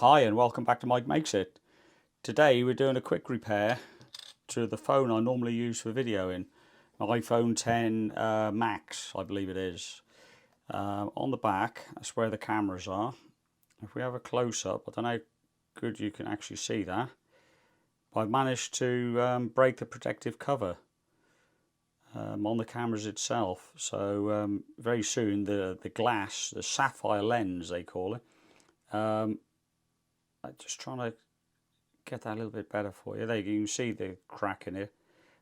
Hi and welcome back to Mike Makes It. Today we're doing a quick repair to the phone I normally use for videoing, an iPhone 10 Max I believe it is. On the back, that's where the cameras are. If we have a close-up, I don't know how good you can actually see that, but I've managed to break the protective cover on the cameras itself. So very soon the glass, the sapphire lens they call it, I'm just trying to get that a little bit better for you. There you can see the crack in it.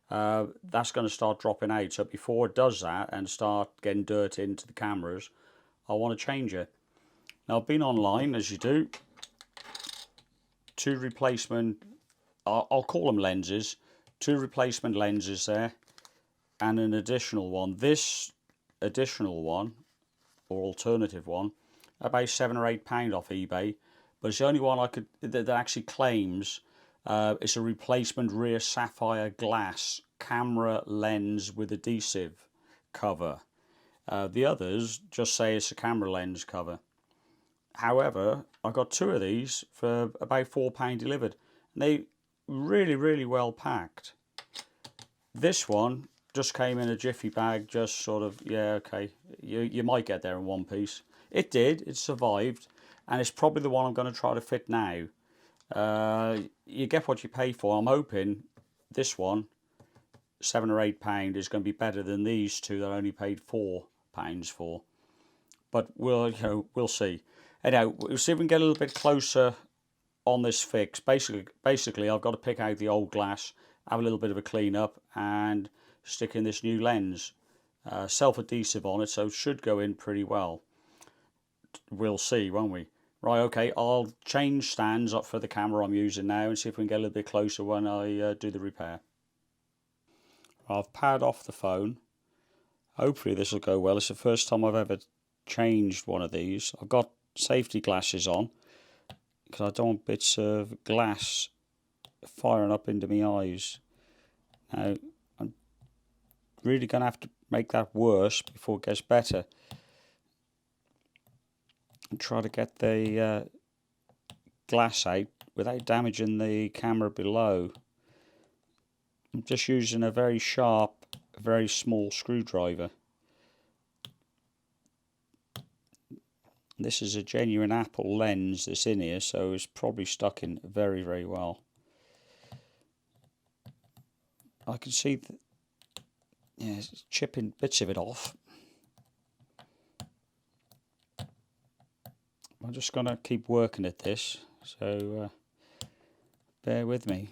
That's going to start dropping out. So before it does that and start getting dirt into the cameras, I want to change it. Now I've been online, as you do. Two replacement, I'll call them lenses. Two replacement lenses there, and an additional one. This additional one, or alternative one, about £7 or £8 off eBay. But it's the only one I could that actually claims it's a replacement rear sapphire glass camera lens with adhesive cover. The others just say it's a camera lens cover. However, I got two of these for about £4 delivered, and they really well packed. This one just came in a jiffy bag, just sort of, yeah, okay, you might get there in one piece. It did, it survived, and it's probably the one I'm going to try to fit now. You get what you pay for. I'm hoping this one, £7 or £8, is going to be better than these two that I only paid £4 for. But we'll see. Anyhow, we'll see if we can get a little bit closer on this fix. Basically, I've got to pick out the old glass, have a little bit of a clean up, and stick in this new lens. Self-adhesive on it, so it should go in pretty well. We'll see, won't we? Right, okay, I'll change stands up for the camera I'm using now and see if we can get a little bit closer when I do the repair. I've powered off the phone. Hopefully this will go well. It's the first time I've ever changed one of these. I've got safety glasses on because I don't want bits of glass firing up into my eyes. Now, I'm really going to have to make that worse before it gets better. And try to get the glass out without damaging the camera below. I'm just using a very sharp, very small screwdriver. This is a genuine Apple lens that's in here, so it's probably stuck in very well. I can see that, yeah, it's chipping bits of it off. I'm just going to keep working at this, so bear with me.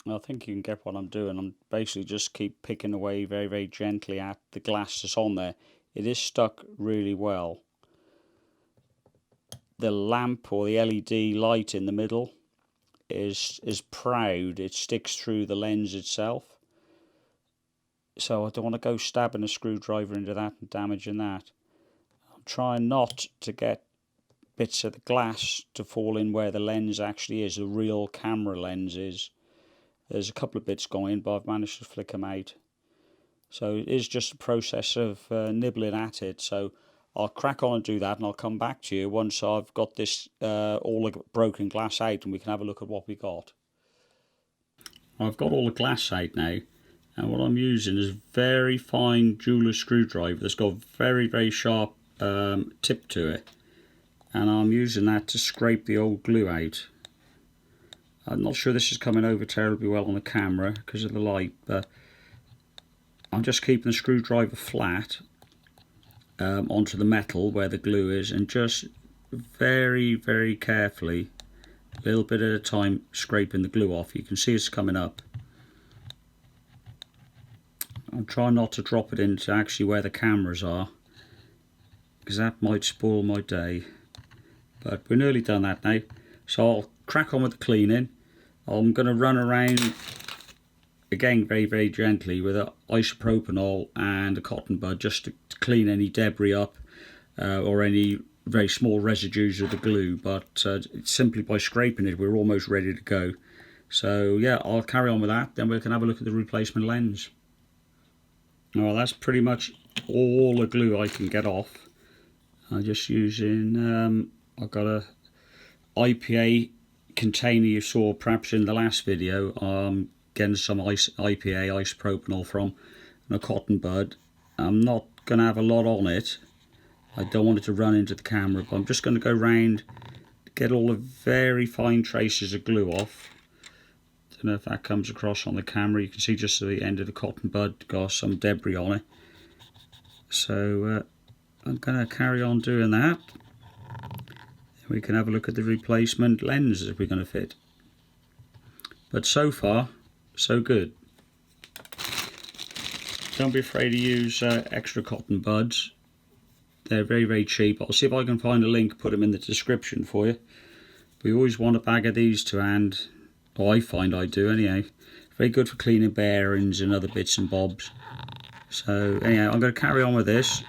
I think you can get what I'm doing. I'm basically just keep picking away very, very gently at the glass that's on there. It is stuck really well. The lamp or the LED light in the middle is proud. It sticks through the lens itself. So I don't want to go stabbing a screwdriver into that and damaging that. I'm trying not to get bits of the glass to fall in where the lens actually is, the real camera lens is. There's a couple of bits going, but I've managed to flick them out. So it is just a process of nibbling at it. So I'll crack on and do that, and I'll come back to you once I've got this all the broken glass out, and we can have a look at what we got. I've got all the glass out now, and what I'm using is very fine jeweler's screwdriver that's got a very, very sharp tip to it, and I'm using that to scrape the old glue out. I'm not sure this is coming over terribly well on the camera because of the light, but I'm just keeping the screwdriver flat onto the metal where the glue is, and just very, very carefully, a little bit at a time, scraping the glue off. You can see it's coming up. I'm trying not to drop it into actually where the cameras are, because that might spoil my day. But we're nearly done that now, so I'll crack on with the cleaning. I'm going to run around again very, very gently with an isopropanol and a cotton bud just to clean any debris up or any very small residues of the glue, but simply by scraping it we're almost ready to go. So yeah, I'll carry on with that, then we can have a look at the replacement lens. Well, that's pretty much all the glue I can get off. I'm just using I've got a IPA container you saw perhaps in the last video. Getting some IPA isopropanol from, and a cotton bud. I'm not going to have a lot on it. I don't want it to run into the camera, but I'm just going to go round, get all the very fine traces of glue off. Don't know if that comes across on the camera. You can see just at the end of the cotton bud got some debris on it. So I'm going to carry on doing that. We can have a look at the replacement lens if we're going to fit. But so far, so good. Don't be afraid to use extra cotton buds. They're very, very cheap. I'll see if I can find a link, put them in the description for you. We always want a bag of these to hand. Oh, I find I do anyhow. Very good for cleaning bearings and other bits and bobs. So anyhow, I'm going to carry on with this,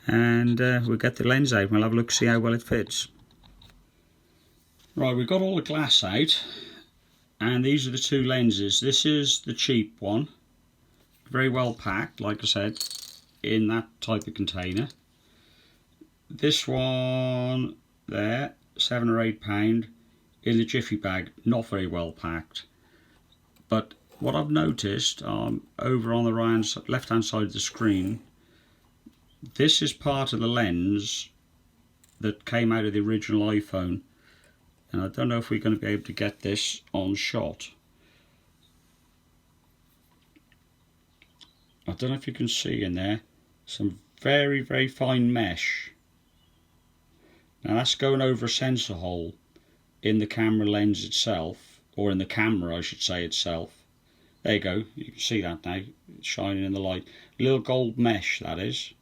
and we'll get the lens out and we'll have a look, see how well it fits. Right, we've got all the glass out, and these are the two lenses. This is the cheap one, very well packed, like I said, in that type of container. This one there, £7 or £8 in the jiffy bag, not very well packed. But what I've noticed over on the left hand side of the screen, this is part of the lens that came out of the original iPhone, and I don't know if we're going to be able to get this on shot. I don't know if you can see in there some very, very fine mesh. Now that's going over a sensor hole in the camera lens itself, or in the camera I should say itself. There you go, you can see that now, it's shining in the light. Little gold mesh, that is.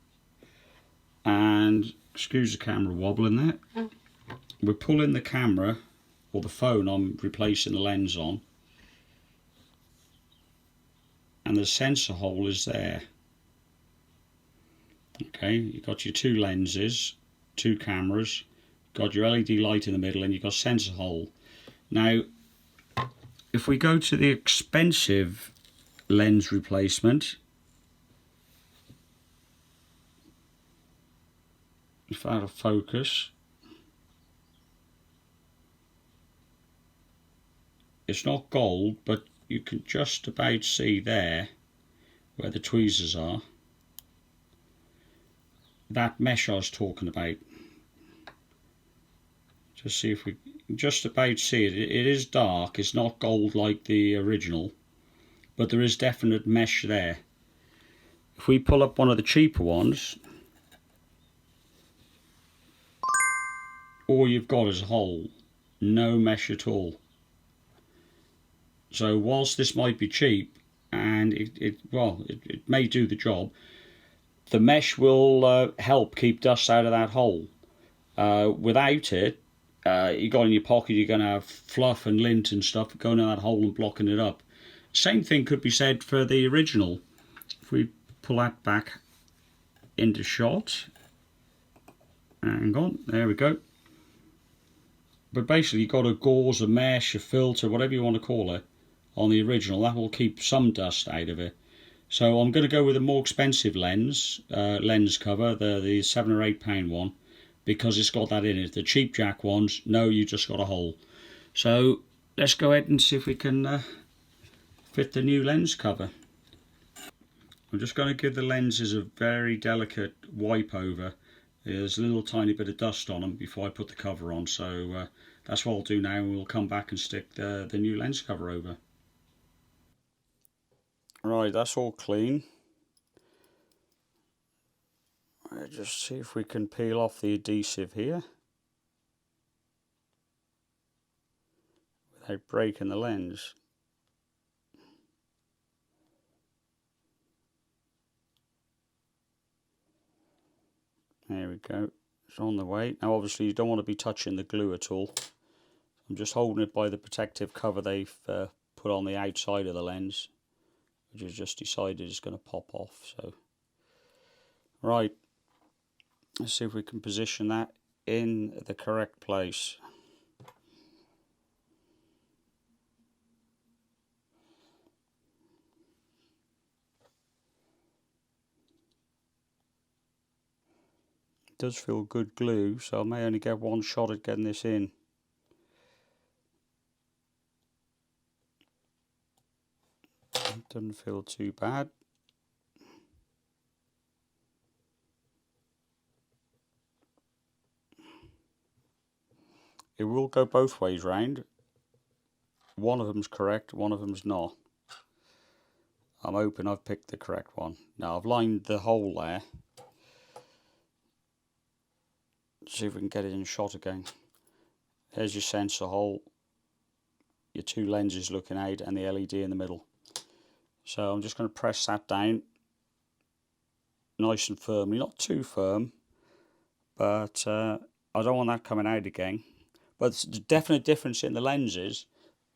And excuse the camera wobbling there. We're pulling the camera, or the phone I'm replacing the lens on, and the sensor hole is there. Okay, you've got your two lenses, two cameras, got your LED light in the middle, and you've got sensor hole. Now, if we go to the expensive lens replacement, if out of focus, it's not gold, but you can just about see there where the tweezers are, that mesh I was talking about. Just see if we can just about see it. It is dark, it's not gold like the original, but there is definite mesh there. If we pull up one of the cheaper ones, all you've got is a hole, no mesh at all. So whilst this might be cheap, and it may do the job, the mesh will help keep dust out of that hole. Without it, you got in your pocket, you're going to have fluff and lint and stuff going in that hole and blocking it up. Same thing could be said for the original. If we pull that back into shot, hang on, there we go. But basically you've got a gauze, a mesh, a filter, whatever you want to call it, on the original. That will keep some dust out of it. So I'm going to go with a more expensive lens cover, the £7 or £8 one, because it's got that in it. The cheap jack ones, no, you just got a hole. So let's go ahead and see if we can fit the new lens cover. I'm just going to give the lenses a very delicate wipe over. There's a little tiny bit of dust on them before I put the cover on, so that's what I'll do now, and we'll come back and stick the new lens cover over. Right, that's all clean. Right, just see if we can peel off the adhesive here without breaking the lens. There we go, it's on the way. Now obviously you don't want to be touching the glue at all. I'm just holding it by the protective cover they've put on the outside of the lens, which has just decided it's going to pop off. So, right, let's see if we can position that in the correct place. It does feel good glue, so I may only get one shot at getting this in. It doesn't feel too bad. It will go both ways round. One of them's correct, one of them's not. I'm hoping I've picked the correct one. Now I've lined the hole there. Let's see if we can get it in shot again. There's your sensor hole, your two lenses looking out, and the LED in the middle. So I'm just going to press that down nice and firmly, not too firm, but I don't want that coming out again. But the definite difference in the lenses: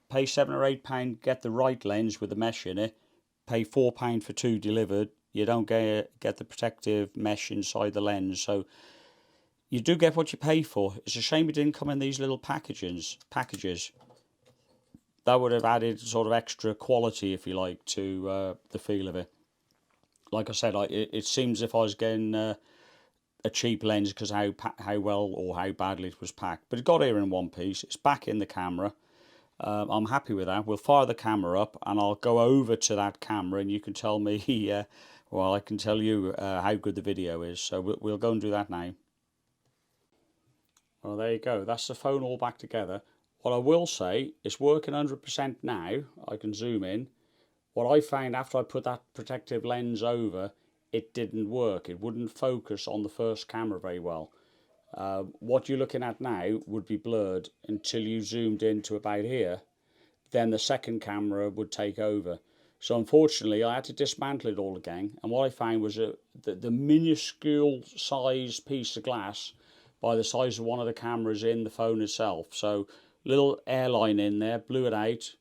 pay £7 or £8, get the right lens with the mesh in it, pay £4 for two delivered, you don't get the protective mesh inside the lens. So you do get what you pay for. It's a shame it didn't come in these little packages. That would have added sort of extra quality, if you like, to the feel of it. Like I said, it seems if I was getting a cheap lens because how well or how badly it was packed. But it got here in one piece. It's back in the camera. I'm happy with that. We'll fire the camera up, and I'll go over to that camera, and you can tell me, well, I can tell you how good the video is. So we'll go and do that now. Well, there you go. That's the phone all back together. What I will say, it's working 100% now. I can zoom in. What I found after I put that protective lens over, it didn't work. It wouldn't focus on the first camera very well. What you're looking at now would be blurred until you zoomed in to about here. Then the second camera would take over. So unfortunately I had to dismantle it all again, and what I found was the minuscule size piece of glass by the size of one of the cameras in the phone itself. So little airline in there, blew it out,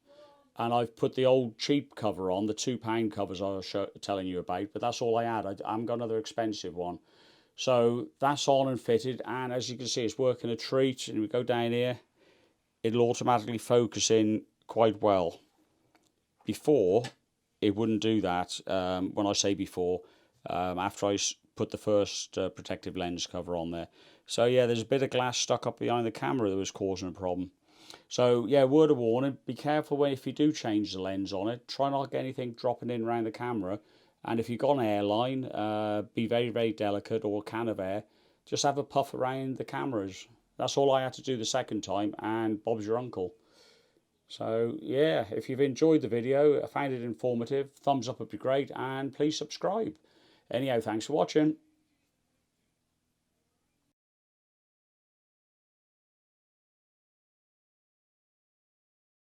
and I've put the old cheap cover on, the £2 covers I was telling you about, but that's all I had. I haven't got another expensive one. So that's on and fitted, and as you can see, it's working a treat. And we go down here, it'll automatically focus in quite well. Before, it wouldn't do that. When I say before, after I put the first protective lens cover on there. So yeah, there's a bit of glass stuck up behind the camera that was causing a problem. So yeah, word of warning, be careful when if you do change the lens on it. Try not to get anything dropping in around the camera. And if you've got an airline, be very, very delicate, or a can of air. Just have a puff around the cameras. That's all I had to do the second time, and Bob's your uncle. So yeah, if you've enjoyed the video, I found it informative, thumbs up would be great, and please subscribe. Anyhow, thanks for watching.